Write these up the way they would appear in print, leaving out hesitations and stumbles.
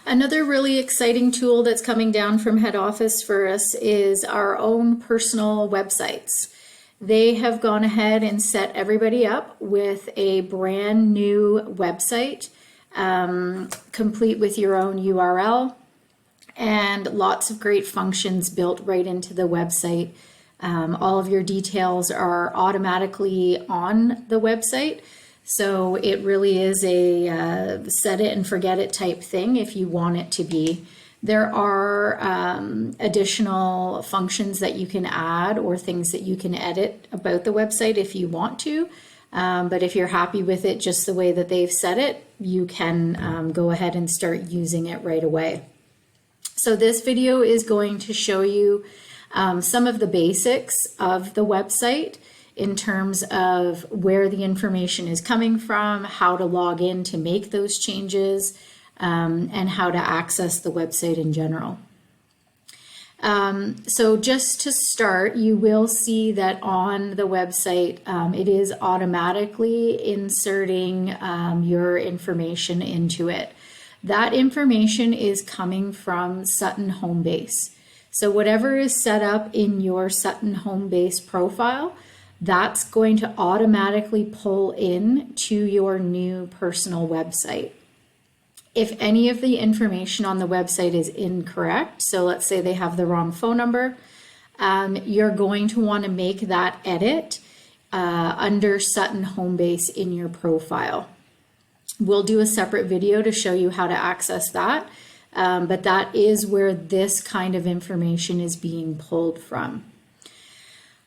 Another really exciting tool that's coming down from head office for us is our own personal websites. They have gone ahead and set everybody up with a brand new website, complete with your own URL and lots of great functions built right into the website. All of your details are automatically on the website. So it really is a set it and forget it type thing if you want it to be. There are additional functions that you can add or things that you can edit about the website if you want to. But if you're happy with it just the way that they've set it, you can go ahead and start using it right away. So this video is going to show you some of the basics of the website in terms of where the information is coming from, how to log in to make those changes, and how to access the website in general. So just to start, you will see that on the website, it is automatically inserting your information into it. That information is coming from Sutton Homebase. So whatever is set up in your Sutton Homebase profile, that's going to automatically pull in to your new personal website. If any of the information on the website is incorrect, so let's say they have the wrong phone number, you're going to want to make that edit under Sutton Homebase in your profile. We'll do a separate video to show you how to access that, but that is where this kind of information is being pulled from.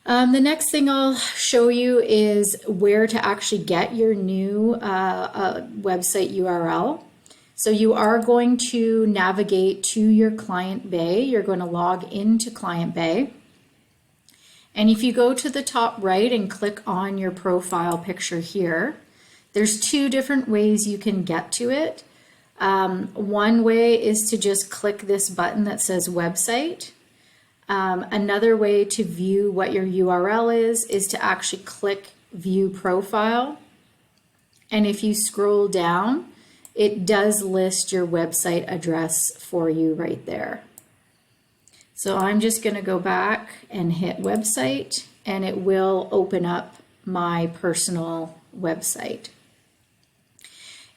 The next thing I'll show you is where to actually get your new website URL. So you are going to navigate to your Client Bay. You're going to log into Client Bay. And if you go to the top right and click on your profile picture here, there's two different ways you can get to it. One way is to just click this button that says website. Another way to view what your URL is to actually click view profile. And if you scroll down, it does list your website address for you right there. So I'm just going to go back and hit website, and it will open up my personal website.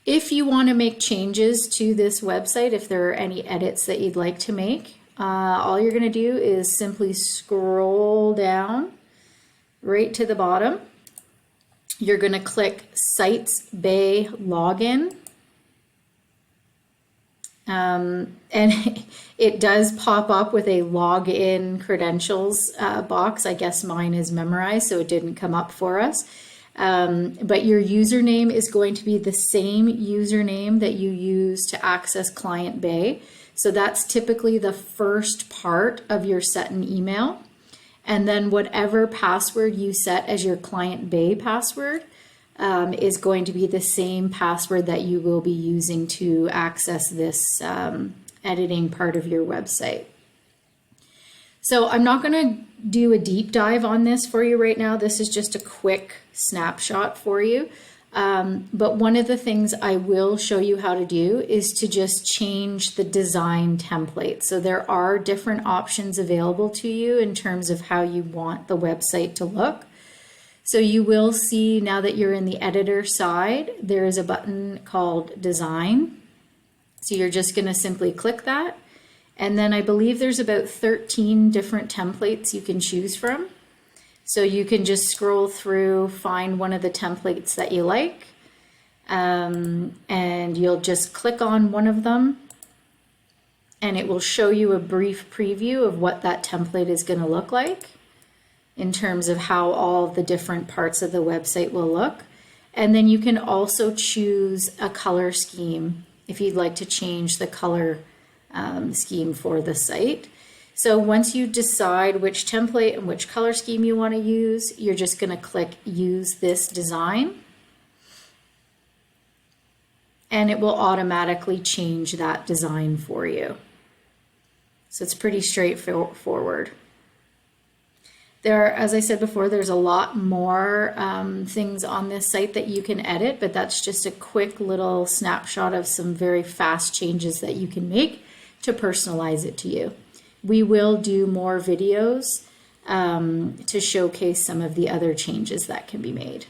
If you want to make changes to this website, if there are any edits that you'd like to make, all you're going to do is simply scroll down right to the bottom. You're going to click Sites Bay Login. And it does pop up with a login credentials box. I guess mine is memorized, so it didn't come up for us. But your username is going to be the same username that you use to access Client Bay. So that's typically the first part of your Sutton email. And then whatever password you set as your Client Bay password is going to be the same password that you will be using to access this editing part of your website. So I'm not going to do a deep dive on this for you right now. This is just a quick snapshot for you. But one of the things I will show you how to do is to just change the design template. So there are different options available to you in terms of how you want the website to look. So you will see now that you're in the editor side, there is a button called Design. So you're just going to simply click that. And then I believe there's about 13 different templates you can choose from. So you can just scroll through, find one of the templates that you like, and you'll just click on one of them, and it will show you a brief preview of what that template is going to look like in terms of how all the different parts of the website will look. And then you can also choose a color scheme if you'd like to change the color scheme for the site. So once you decide which template and which color scheme you want to use, you're just going to click Use this design, and it will automatically change that design for you. So it's pretty straightforward. There, as I said before, there's a lot more things on this site that you can edit, but that's just a quick little snapshot of some very fast changes that you can make to personalize it to you. We will do more videos to showcase some of the other changes that can be made.